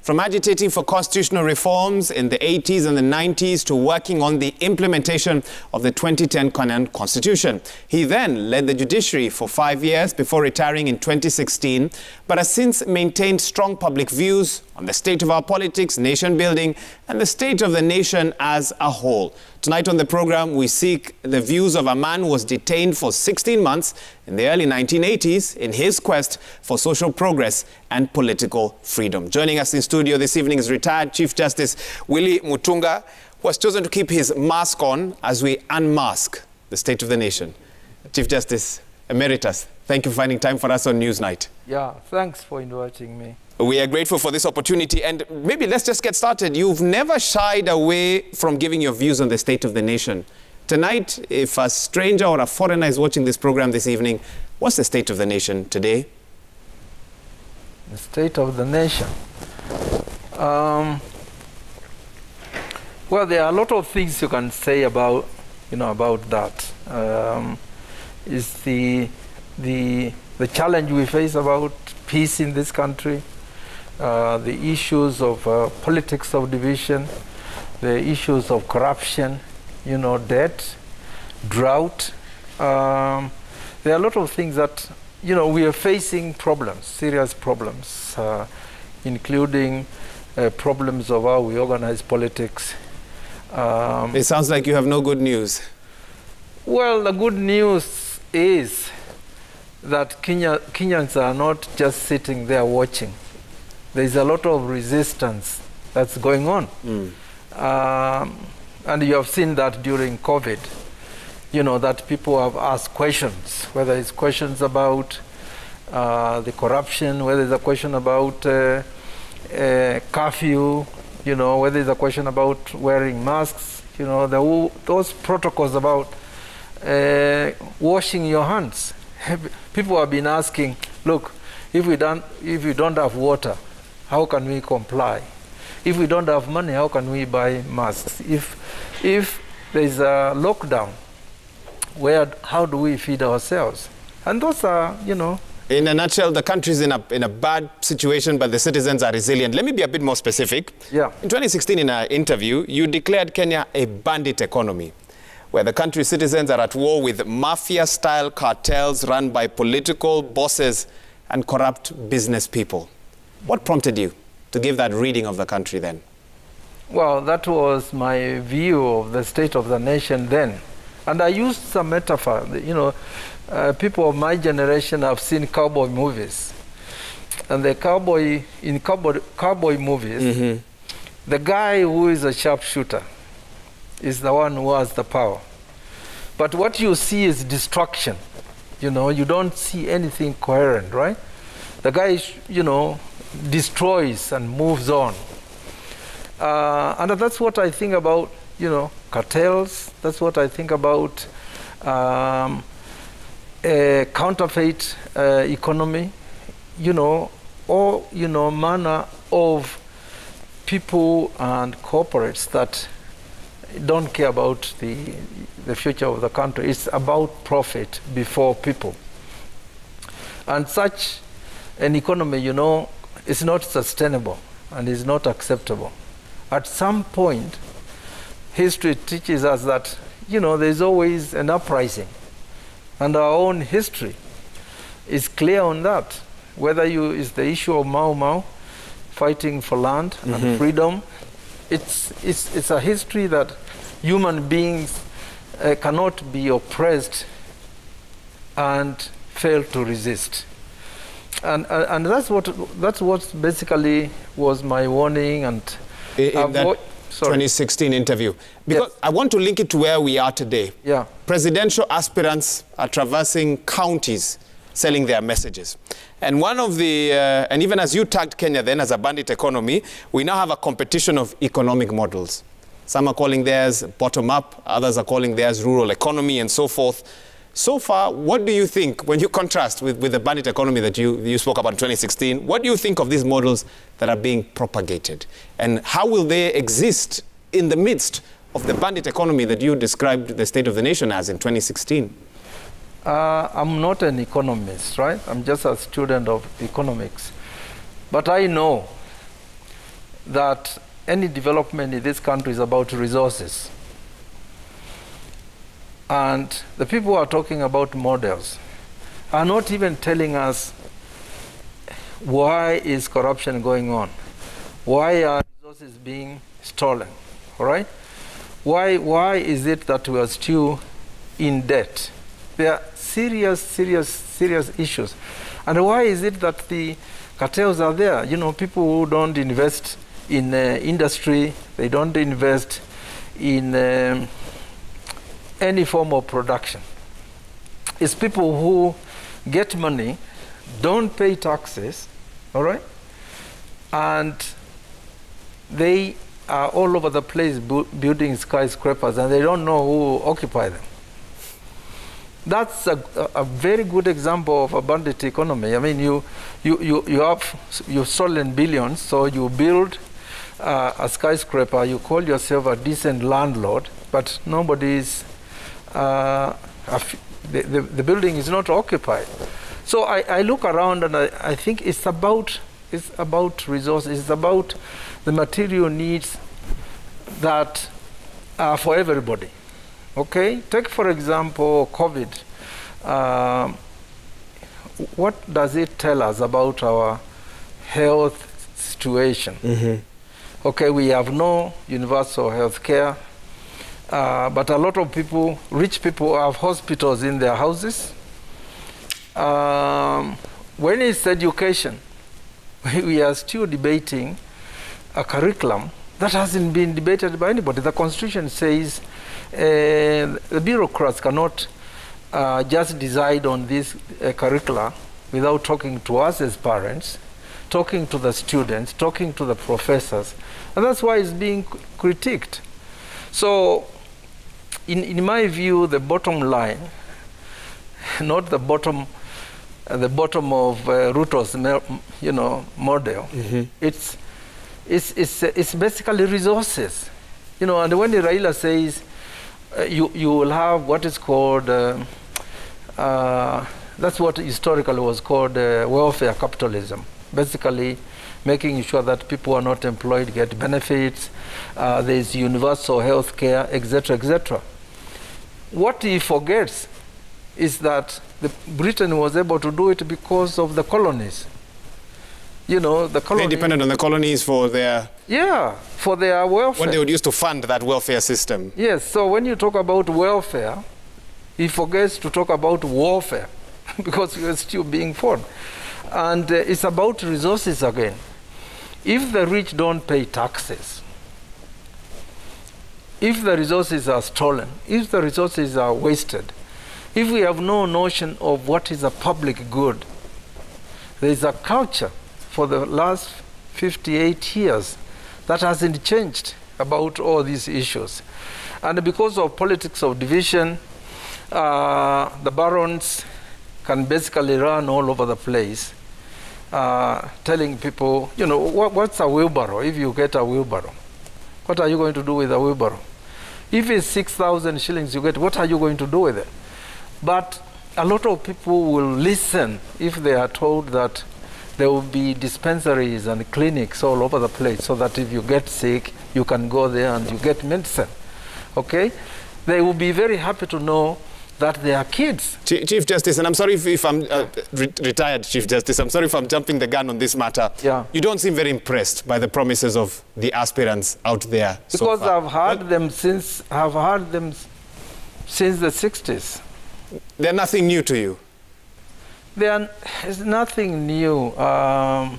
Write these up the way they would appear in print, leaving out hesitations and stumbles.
From agitating for constitutional reforms in the 80s and the 90s to working on the implementation of the 2010 Kenyan Constitution. He then led the judiciary for 5 years before retiring in 2016, but has since maintained strong public views on the state of our politics, nation building, and the state of the nation as a whole. Tonight on the program, we seek the views of a man who was detained for 16 months in the early 1980s in his quest for social progress and political freedom. Joining us in studio this evening is retired Chief Justice Willy Mutunga, who has chosen to keep his mask on as we unmask the state of the nation. Chief Justice Emeritus, thank you for finding time for us on Newsnight. Yeah, thanks for inviting me. We are grateful for this opportunity, and maybe let's just get started. You've never shied away from giving your views on the state of the nation. Tonight, if a stranger or a foreigner is watching this program this evening, what's the state of the nation today? The state of the nation. Well, there are a lot of things you can say about, about that. Is the challenge we face about peace in this country, the issues of politics of division, the issues of corruption, debt, drought. There are a lot of things that, we are facing problems, serious problems, including problems of how we organize politics. It sounds like you have no good news. Well, the good news is that Kenyans are not just sitting there watching. There's a lot of resistance that's going on. And you have seen that during COVID, that people have asked questions, whether it's questions about the corruption, whether it's a question about curfew, whether it's a question about wearing masks, those protocols about washing your hands. People have been asking, look, if we don't have water, how can we comply? If we don't have money, how can we buy masks? If there's a lockdown, how do we feed ourselves? And those are, In a nutshell, the country is in a bad situation, but the citizens are resilient. Let me be a bit more specific. Yeah. In 2016, in an interview, you declared Kenya a bandit economy, where the country's citizens are at war with mafia-style cartels run by political bosses and corrupt business people. What prompted you to give that reading of the country then? Well, that was my view of the state of the nation then. And I used some metaphor. People of my generation have seen cowboy movies. And in cowboy movies, the guy who is a sharpshooter is the one who has the power. But what you see is destruction. You don't see anything coherent, right? The guy, destroys and moves on. And that's what I think about, cartels. That's what I think about counterfeit economy, or, manner of people and corporates that don't care about the future of the country. It's about profit before people. And such an economy, is not sustainable and is not acceptable. At some point, history teaches us that, there's always an uprising. And our own history is clear on that. Whether it's the issue of Mau Mau, fighting for land and freedom, it's a history that human beings cannot be oppressed and fail to resist. And that's what basically was my warning. And in that 2016 interview, because yes. I want to link it to where we are today. Yeah. Presidential aspirants are traversing counties selling their messages. And one of the, and even as you tagged Kenya then as a bandit economy, we now have a competition of economic models. Some are calling theirs bottom-up, others are calling theirs rural economy and so forth. So far, what do you think, when you contrast with the bandit economy that you spoke about in 2016, what do you think of these models that are being propagated? And how will they exist in the midst of the bandit economy that you described the state of the nation as in 2016? I'm not an economist, right? I'm just a student of economics. But I know that any development in this country is about resources. And the people who are talking about models are not even telling us why is corruption going on? Why are resources being stolen? All right? Why is it that we are still in debt? There are serious issues. And why is it that the cartels are there? You know, people who don't invest in industry, they don't invest in any form of production. It's people who get money, don't pay taxes, all right? And they are all over the place building skyscrapers, and they don't know who occupy them. That's a very good example of a bandit economy. I mean, you've stolen billions, so you build a skyscraper, you call yourself a decent landlord, but nobody is, the building is not occupied. So I look around and I think it's about resources, it's about the material needs that are for everybody. Okay, take for example COVID. What does it tell us about our health situation? Mm-hmm. Okay, we have no universal health care, but a lot of people, rich people, have hospitals in their houses. When it's education, we are still debating a curriculum that hasn't been debated by anybody. The Constitution says the bureaucrats cannot just decide on this curricula without talking to us as parents, talking to the students, talking to the professors. And that's why it's being critiqued. So, in my view, the bottom line, not the bottom of Ruto's model, mm-hmm. It's basically resources. You know, and when Raila says you will have what is called, that's what historically was called welfare capitalism. Basically, making sure that people who are not employed get benefits, there's universal health care, etc., etc. What he forgets is that Britain was able to do it because of the colonies. You know, the colonies... They depended on the colonies for their... Yeah, for their welfare. When they would use to fund that welfare system. Yes, so when you talk about welfare, he forgets to talk about warfare because you're still being fought. And it's about resources again. If the rich don't pay taxes, if the resources are stolen, if the resources are wasted, if we have no notion of what is a public good, there is a culture for the last 58 years that hasn't changed about all these issues. And because of politics of division, the barons can basically run all over the place, telling people, you know, what's a wheelbarrow if you get a wheelbarrow? What are you going to do with a wheelbarrow? If it's 6,000 shillings you get, what are you going to do with it? But a lot of people will listen if they are told that there will be dispensaries and clinics all over the place so that if you get sick, you can go there and you get medicine. Okay? They will be very happy to know that they are kids. Chief Justice, and I'm sorry if I'm retired Chief Justice, I'm sorry if I'm jumping the gun on this matter. Yeah. You don't seem very impressed by the promises of the aspirants out there because so far. I've heard them since the 60s. They're nothing new to you? It's nothing new.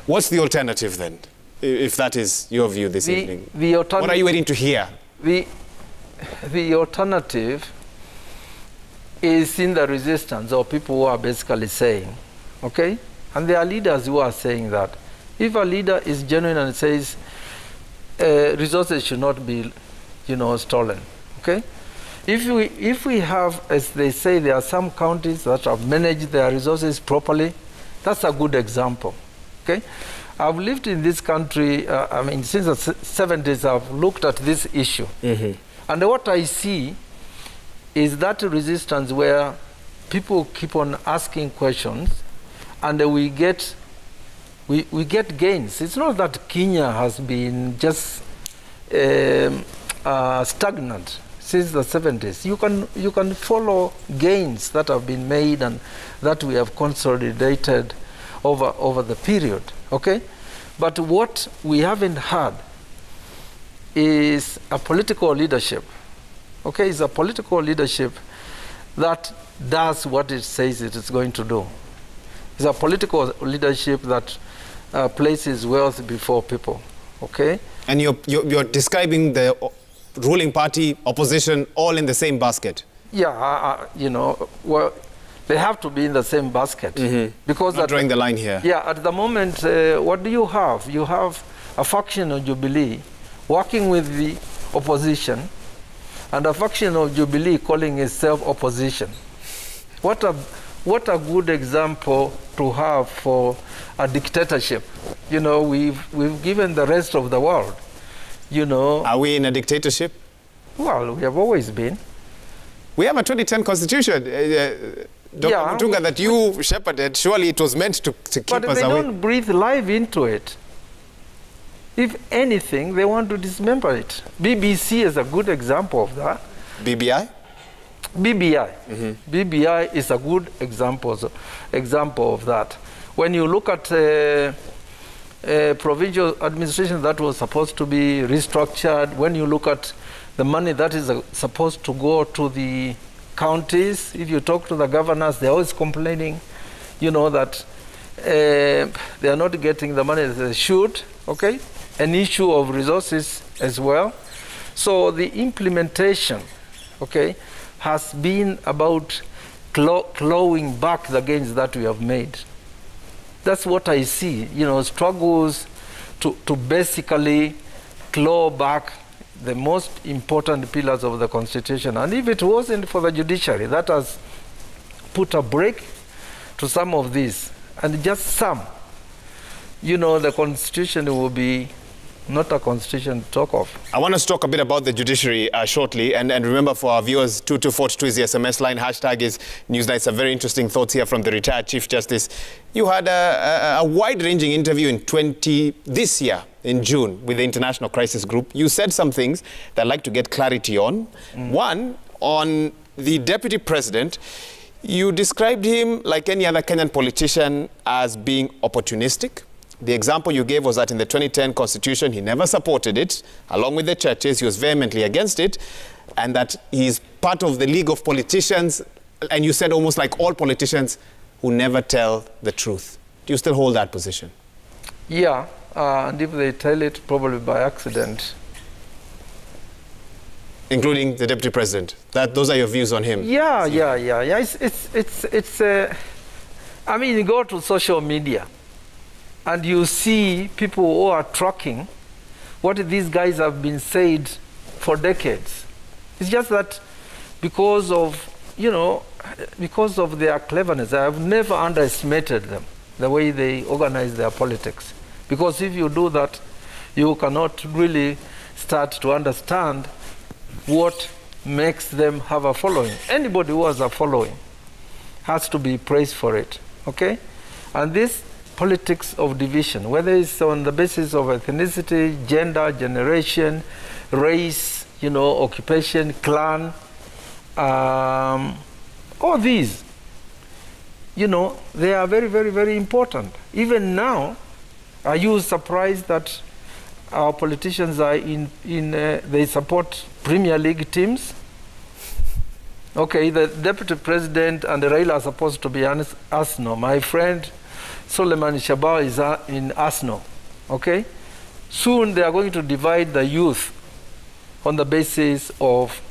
What's the alternative then, if that is your view this evening? What are you waiting to hear? The alternative is in the resistance of people who are basically saying, okay? And there are leaders who are saying that. If a leader is genuine and says resources should not be, stolen, okay? If we have, as they say, there are some counties that have managed their resources properly, that's a good example, okay? I've lived in this country, since the 70s, I've looked at this issue. Mm-hmm. And what I see is that resistance where people keep on asking questions and we get we get gains. It's not that Kenya has been just stagnant since the 70s. You can follow gains that have been made and that we have consolidated over the period, okay? But what we haven't had is a political leadership, okay? It's a political leadership that does what it says it is going to do. It's a political leadership that places wealth before people, okay? And you're describing the ruling party, opposition, all in the same basket. Yeah, you know, well, they have to be in the same basket. Because not drawing the line here. Yeah, at the moment, what do you have? You have a faction of Jubilee working with the opposition, and a faction of Jubilee calling itself opposition. What a good example to have for a dictatorship. You know, we've given the rest of the world, you know. Are we in a dictatorship? Well, we have always been. We have a 2010 constitution, Dr. Mutunga, that you shepherded. Surely it was meant to keep us away. But they don't breathe life into it. If anything, they want to dismember it. BBC is a good example of that. BBI? BBI. BBI is a good example of that. When you look at provincial administration that was supposed to be restructured, when you look at the money that is supposed to go to the counties, if you talk to the governors, they're always complaining, you know, that they are not getting the money that they should, okay? An issue of resources as well. So the implementation, okay, has been about clawing back the gains that we have made. That's what I see, you know, struggles to basically claw back the most important pillars of the Constitution. And if it wasn't for the judiciary, that has put a break to some of these, and just some, you know, the Constitution will be not a constitution to talk of. I want us to talk a bit about the judiciary shortly. And remember, for our viewers, 22422 is the SMS line. Hashtag is Newsnight. Some very interesting thoughts here from the retired Chief Justice. You had a wide-ranging interview this year, in June, with the International Crisis Group. You said some things that I'd like to get clarity on. One, on the Deputy President, you described him, like any other Kenyan politician, as being opportunistic. The example you gave was that in the 2010 Constitution, he never supported it. Along with the churches, he was vehemently against it. And that he's part of the league of politicians, and you said almost like all politicians, who never tell the truth. Do you still hold that position? Yeah, and if they tell it, probably by accident. Including the Deputy President? Those are your views on him? Yeah. It's I mean, you go to social media, and you see people who are tracking what these guys have been said for decades. It's just that because of, you know, because of their cleverness, I have never underestimated them, the way they organize their politics. Because if you do that, you cannot really start to understand what makes them have a following. Anybody who has a following has to be praised for it, okay? And this politics of division, whether it's on the basis of ethnicity, gender, generation, race, you know, occupation, clan, all these, you know, they are very, very, very important. Even now, are you surprised that our politicians are they support Premier League teams? Okay, the Deputy President and Raila are supposed to be Arsenal. My friend Suleiman Shabal is in Arsenal, okay? Soon they are going to divide the youth on the basis of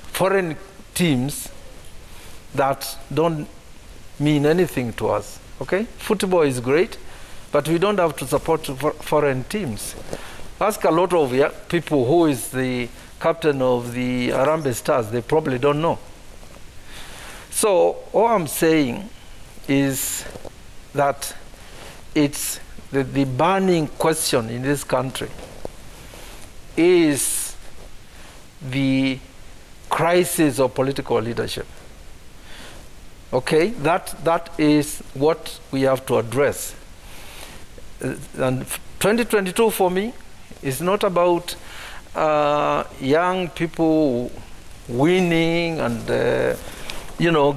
foreign teams that don't mean anything to us, okay? Football is great, but we don't have to support foreign teams. Ask a lot of people who is the captain of the Harambee Stars, they probably don't know. So all I'm saying is that it's the burning question in this country is the crisis of political leadership. Okay, that is what we have to address. and 2022 for me is not about young people winning and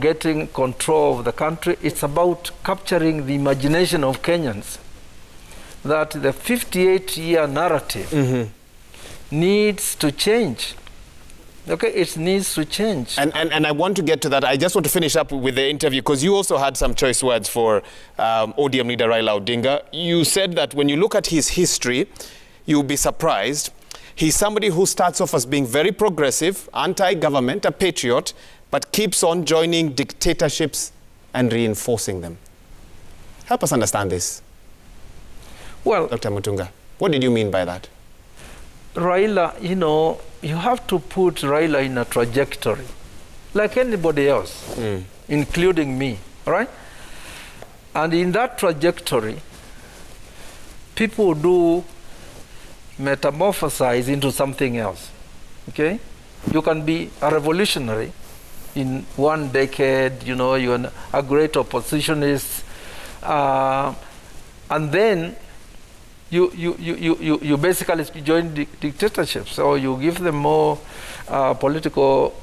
getting control of the country. It's about capturing the imagination of Kenyans, that the 58-year narrative needs to change. Okay, it needs to change. And I want to get to that. I just want to finish up with the interview, because you also had some choice words for ODM leader Raila Odinga. You said that when you look at his history, you'll be surprised. He's somebody who starts off as being very progressive, anti-government, a patriot, but keeps on joining dictatorships and reinforcing them. Help us understand this. Well, Dr. Mutunga, what did you mean by that? Raila, you have to put Raila in a trajectory, like anybody else, including me, right? And in that trajectory, people do metamorphosize into something else, okay? You can be a revolutionary in one decade, you're a great oppositionist, and then you basically join dictatorships, or you give them more political,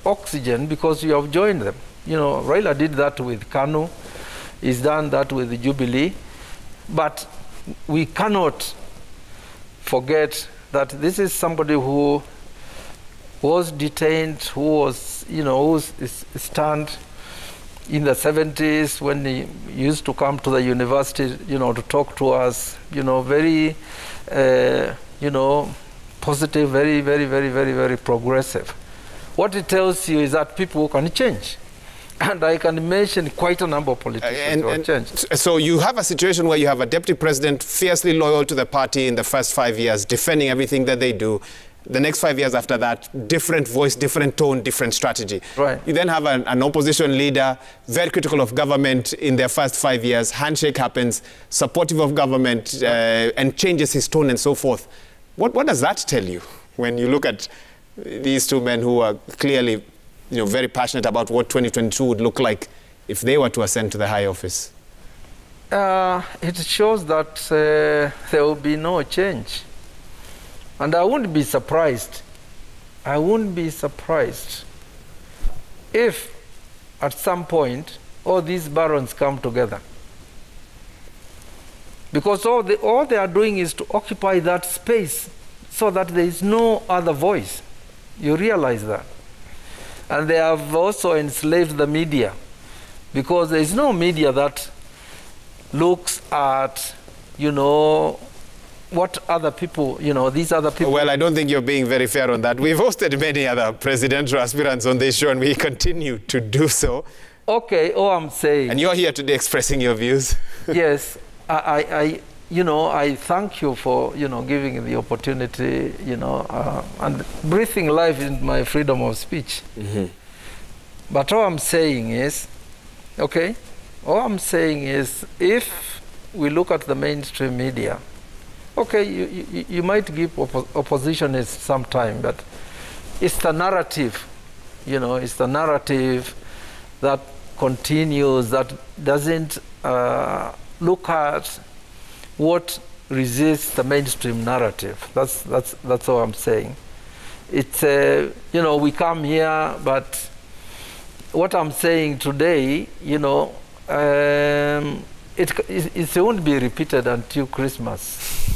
oxygen because you have joined them. Raila did that with KANU, he's done that with the Jubilee, but we cannot forget that this is somebody who was detained, who was, who's stand in the 70s when he used to come to the university, to talk to us, very, positive, very, very, very, very, very progressive. What it tells you is that people can change. And I can mention quite a number of politicians who have changed. So you have a situation where you have a deputy president fiercely loyal to the party in the first 5 years, defending everything that they do. The next 5 years after that, different voice, different tone, different strategy. Right. You then have an opposition leader, very critical of government in their first 5 years. Handshake happens, supportive of government, and changes his tone and so forth. What does that tell you when you look at these two men who are clearly, very passionate about what 2022 would look like if they were to ascend to the high office? It shows that there will be no change. And I wouldn't be surprised. I wouldn't be surprised if at some point all these barons come together. Because all they are doing is to occupy that space so that there is no other voice. You realize that. And they have also enslaved the media, because there is no media that looks at, what other people, these other people... Well, I don't think you're being very fair on that. We've hosted many other presidential aspirants on this show, and we continue to do so. Okay, I'm saying... And you're here today expressing your views. Yes, I thank you for, giving the opportunity, and breathing life in my freedom of speech. But all I'm saying is, if we look at the mainstream media, you might give oppositionists some time, but it's the narrative, it's the narrative that continues, that doesn't look at what resists the mainstream narrative. That's all I'm saying. It's we come here, but what I'm saying today, it won't be repeated until Christmas.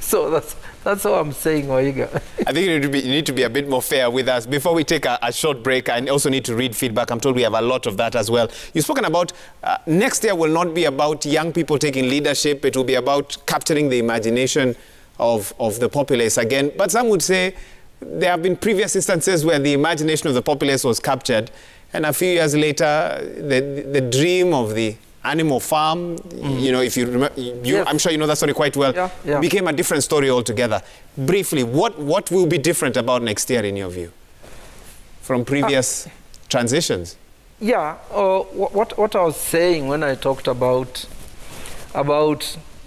So that's all I'm saying, Oiga. I think you need to be a bit more fair with us. Before we take a short break, I also need to read feedback. I'm told we have a lot of that as well. You've spoken about next year will not be about young people taking leadership. It will be about capturing the imagination of the populace again. But some would say there have been previous instances where the imagination of the populace was captured, and a few years later, the dream of the animal farm, if you remember, yes. I'm sure you know that story quite well, became a different story altogether. Briefly, what will be different about next year in your view from previous transitions? Yeah, what I was saying when I talked about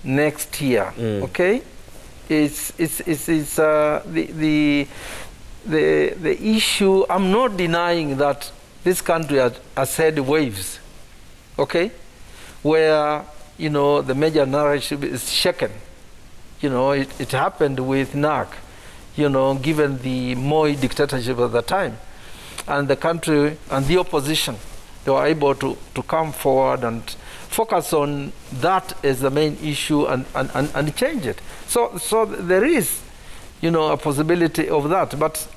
next year, it's the issue. I'm not denying that this country has had waves, where you know, the major narrative is shaken. You know, it happened with NARC, you know, given the Moi dictatorship at the time. And the country and the opposition, they were able to come forward and focus on that as the main issue and change it. So there is, you know, a possibility of that. But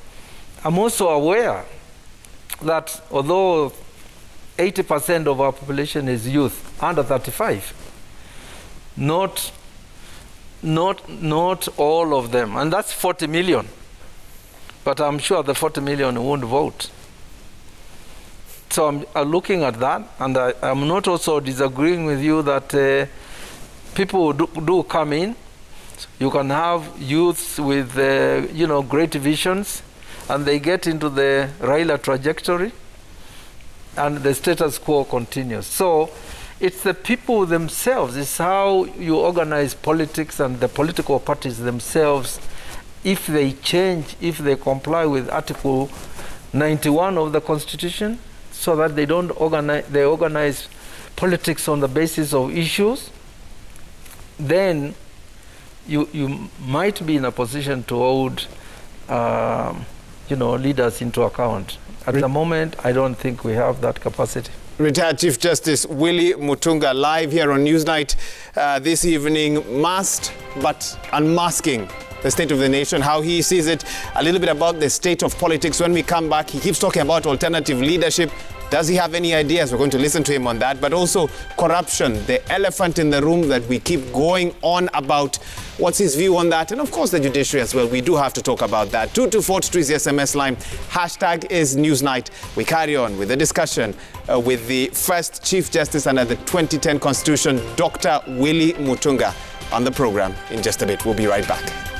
I'm also aware that although 80% of our population is youth under 35, not all of them, and that's 40 million. But I'm sure the 40 million won't vote. So I'm looking at that, and I'm not also disagreeing with you that people do come in. You can have youths with, you know, great visions, and they get into the Raila trajectory, and the status quo continues. So it's the people themselves. It's how you organize politics and the political parties themselves. If they change, if they comply with Article 91 of the Constitution, so that they don't organize politics on the basis of issues, then you might be in a position to hold, you know, leaders into account. At the moment, I don't think we have that capacity. Retired Chief Justice Willy Mutunga live here on Newsnight this evening, masked but unmasking the state of the nation, how he sees it, a little bit about the state of politics. When we come back, he keeps talking about alternative leadership. Does he have any ideas? We're going to listen to him on that. But also corruption, the elephant in the room that we keep going on about. What's his view on that? And of course the judiciary as well. We do have to talk about that. 2242 is the SMS line. Hashtag is Newsnight. We carry on with the discussion with the first Chief Justice under the 2010 Constitution, Dr. Willy Mutunga, on the program in just a bit. We'll be right back.